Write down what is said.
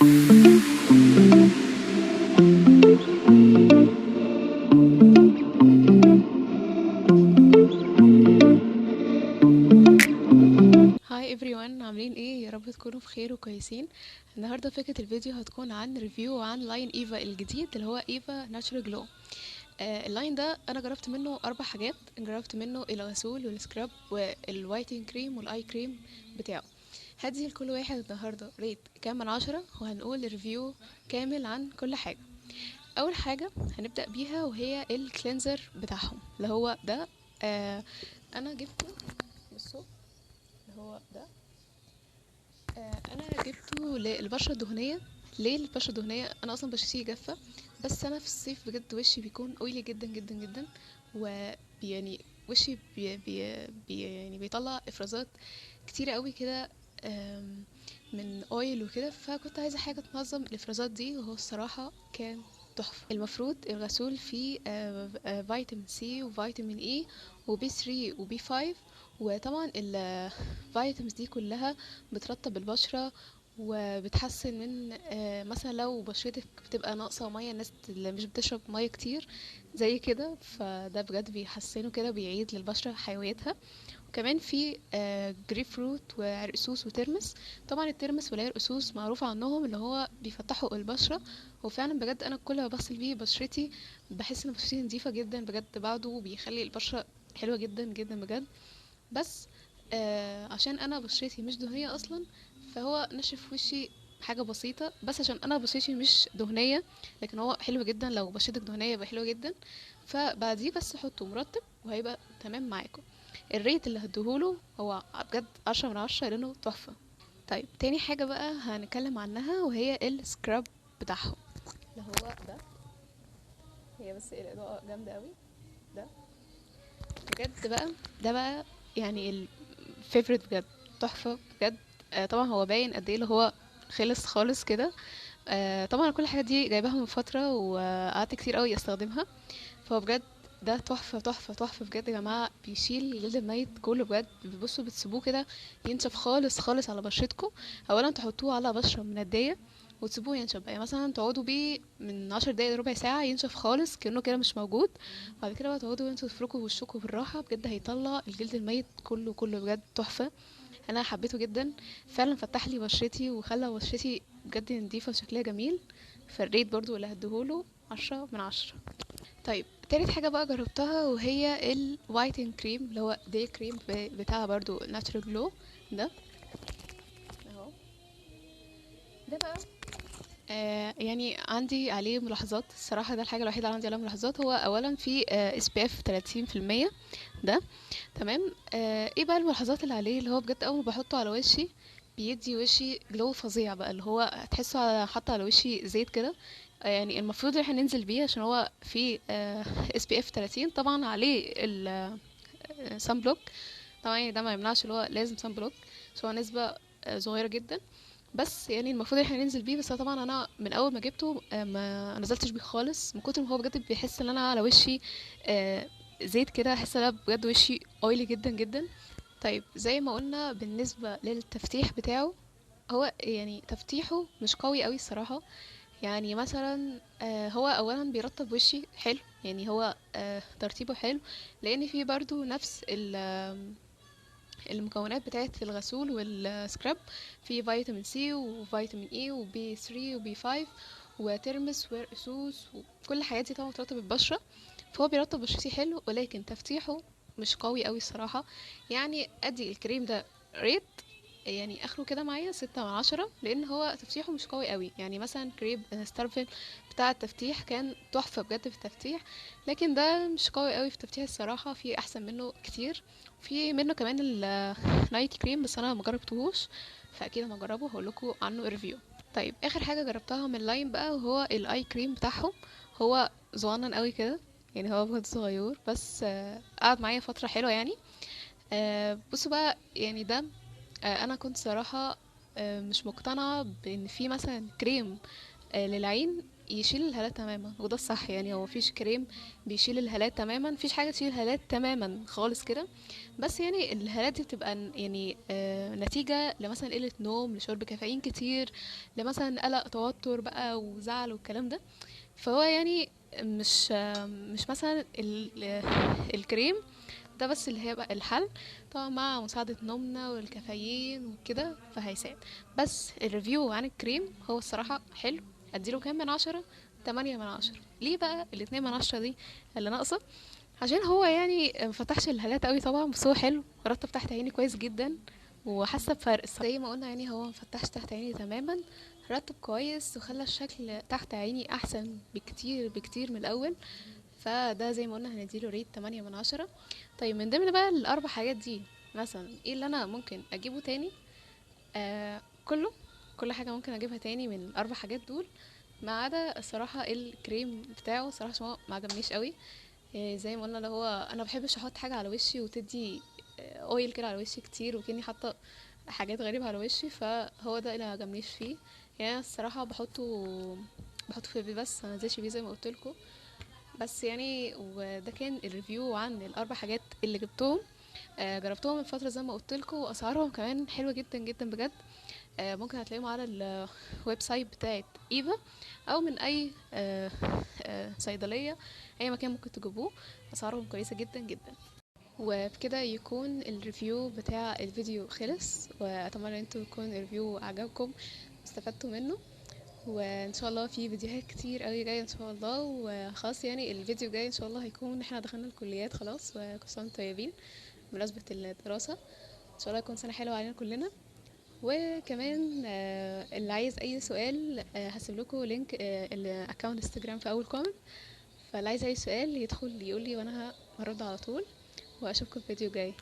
هاي everyone، عاملين ايه؟ يا رب تكونوا بخير وكويسين. النهارده فكرة الفيديو هتكون عن ريفيو عن لاين ايفا الجديد اللي هو ايفا ناتشورال جلو. اللاين ده انا جربت منه 4 حاجات. جربت منه الغسول والسكراب والوايتنج كريم والاي كريم بتاعه. هدي لكل واحد النهارده ريت كام من 10، وهنقول ريفيو كامل عن كل حاجة. اول حاجة هنبدأ بيها وهي الكلينزر بتاعهم اللي هو ده. انا جبته، بصوا، اللي هو ده. انا جبته للبشره الدهنيه. ليه البشره الدهنيه؟ انا اصلا بشرتي جافه، بس انا في الصيف بجد وشي بيكون اويلي جدا جدا جدا. ويعني وشي يعني بيطلع افرازات كتيره قوي كده، من اويل وكده. فكنت عايزه حاجه تنظم الافرازات دي، وهو الصراحه كان تحفه. المفروض الغسول فيه فيتامين سي وفيتامين اي وبي 3 وبي 5. وطبعا الفيتامينز دي كلها بترطب البشرة وبتحسن من مثلا لو بشرتك بتبقى ناقصة مية، الناس اللي مش بتشرب مية كتير زي كده، فده بجد بيحسنه كده، بيعيد للبشرة حيويتها. وكمان في جريب فروت وعرقسوس وترمس. طبعا الترمس والعرقسوس معروف عنهم اللي هو بيفتحوا البشرة، وفعلا بجد انا كل ما بغسل بيه بشرتي بحس ان بشرتي نظيفة جدا بجد بعده، وبيخلي البشرة حلوة جدا جدا بجد. بس عشان انا بشرتي مش دهنيه اصلا، فهو نشف وشي حاجه بسيطه، بس عشان انا بشرتي مش دهنيه. لكن هو حلو جدا، لو بشرتك دهنيه يبقى حلو جدا. فبعديه بس حطه مرطب وهيبقى تمام معاكم. الريت اللي هديهوله هو بجد 10 من 10 لانه تحفه. طيب تاني حاجه بقى هنتكلم عنها وهي السكراب بتاعهم اللي هو ده. هي بس الاضاءه جامده قوي. ده بجد بقى، ده بقى يعني الفيفوريت بجد، تحفة بجد. طبعا هو باين قد ايه اللي هو خلص خالص كده. طبعا كل الحاجات دي جايباها من فترة وقعدت كتير قوي استخدمها. فهو بجد ده تحفة تحفة تحفة بجد يا جماعة. بيشيل الجلد الميت كله بجد. بتبصوا بتسيبوه كده ينشف خالص خالص على بشرتكم. اولا تحطوه على بشرة مندية وتسيبوه ينشف بقى، يعني مثلا تقعدوا بيه من 10 دقايق لربع ساعة ينشف خالص كأنه كده مش موجود. بعد كده بقى تقعدوا انتوا تفركوا وشكوا بالراحة، بجد هيطلع الجلد الميت كله كله بجد تحفة. انا حبيته جدا، فعلا فتح لي بشرتي وخلى بشرتي بجد نضيفة وشكلها جميل. فالريت برضو اللي هديهوله 10 من 10. طيب تالت حاجة بقى جربتها وهي الوايتنج كريم اللي هو دي كريم بتاعها برضو ناتشورال جلو. ده اهو. ده بقى يعني عندي عليه ملاحظات الصراحة. ده الحاجة الوحيدة اللي عندي عليها ملاحظات. هو أولا في اس بي اف 30%. ده تمام. ايه بقى الملاحظات اللي عليه؟ اللي هو بجد أول ما بحطه على وشي بيدي وشي جلو فظيع بقى، اللي هو هتحسه حاطه على وشي زيت كده. يعني المفروض ان احنا ننزل بيه عشان هو في اس بي اف 30 طبعا عليه السان بلوك. طبعا يعني ده ما يمنعش اللي هو لازم سان بلوك، بس هو نسبة صغيرة جدا. بس يعني المفروض احنا ننزل بيه. بس طبعا انا من اول ما جبته ما نزلتش بيه خالص من كتر ما هو بجد بيحس ان انا على وشي آه، زيت كده. احس ان انا بجد وشي اويلي جدا جدا. طيب زي ما قلنا بالنسبة للتفتيح بتاعه، هو يعني تفتيحه مش قوي قوي الصراحة. يعني مثلا هو اولا بيرطب وشي حلو، يعني هو ترطيبه حلو، لان فيه برضو نفس المكونات بتاعت الغسول والسكراب. في فيتامين سي وفيتامين اي وبي 3 وبي 5 وترمس ورقسوس وكل الحاجات دي طبعا بترطب البشرة. فهو بيرطب بشرتي حلو، ولكن تفتيحه مش قوي قوي الصراحة. يعني ادي الكريم ده ريت يعني اخره كده معايا 6 من 10، لان هو تفتيحه مش قوي قوي. يعني مثلا كريم ستارفل بتاع التفتيح كان تحفة بجد في التفتيح، لكن ده مش قوي قوي في التفتيح الصراحة. في احسن منه كتير. في منه كمان النايت كريم، بس انا ما جربتهوش، فاكيد لما اجربه هقول لكم عنه ريفيو. طيب اخر حاجة جربتها من لاين بقى وهو الاي كريم بتاعهم. هو صغنن قوي كده، يعني هو بجد صغير، بس قعد معايا فترة حلوة يعني. بصوا بقى يعني ده انا كنت صراحة مش مقتنعة بان في مثلا كريم للعين يشيل الهالات تماما، وده الصح. يعني هو مفيش كريم بيشيل الهالات تماما، مفيش حاجه تشيل الهالات تماما خالص كده. بس يعني الهالات دي بتبقى يعني نتيجه لمثلا قله نوم، لشرب كافيين كتير، لمثلا قلق، توتر بقى، وزعل والكلام ده. فهو يعني مش مثلا الكريم ده بس اللي هيبقى الحل. طبعا مع مساعدة نومنا والكافيين وكده فهيساعد. بس الريفيو عن الكريم هو الصراحة حلو. اديله كام من 10؟ 8 من 10. ليه بقى ال2 من 10 دي اللي ناقصة؟ عشان هو يعني مفتحش الهالات قوي طبعا، بس هو حلو، رطب تحت عيني كويس جدا، وحاسه بفرق زي ما قلنا. يعني هو مفتحش تحت عيني تماما، رطب كويس، وخلى الشكل تحت عيني احسن بكتير بكتير من الاول. فده زي ما قلنا هنديله ريت 8 من 10. طيب من ضمن بقى ال4 حاجات دي، مثلا ايه اللي انا ممكن اجيبه تاني؟ كله، كل حاجة ممكن اجيبها تاني من ال4 حاجات دول، ما عدا الصراحة الكريم بتاعه الصراحة، عشان هو ما عجبنيش قوي. زي ما قلنا، اللي هو انا بحبش احط حاجة على وشي وتدي اويل كده على وشي كتير، وكاني حاطة حاجات غريبة على وشي، فهو ده اللي ما عجبنيش فيه. يعني أنا الصراحة بحطه في البيت، بس ما نزلش بيه زي ما قلت لكم. بس يعني وده كان الريفيو عن ال4 حاجات اللي جبتهم. جربتهم من فترة زي ما قلت لكم، واسعارهم كمان حلوة جدا جدا بجد. ممكن هتلاقيهم على الويب سايت بتاعت ايفا، او من اي صيدلية، اي مكان ممكن تجيبوه. اسعارهم كويسة جدا جدا. وبكده يكون الريفيو بتاع الفيديو خلص، واتمنى انتوا يكون الريفيو عجبكم واستفدتوا منه. وان شاء الله في فيديوهات كتير قوي جايه ان شاء الله. وخلاص يعني الفيديو جاي ان شاء الله هيكون احنا دخلنا الكليات خلاص، وكل سنه وانتم طيبين بمناسبه الدراسه. ان شاء الله يكون سنه حلوه علينا كلنا. وكمان اللي عايز اي سؤال هسيب لكم لينك الاكونت انستجرام في اول كومنت. فاللي عايز اي سؤال يدخل يقول لي، وانا هرد على طول. واشوفكم في فيديو جاي.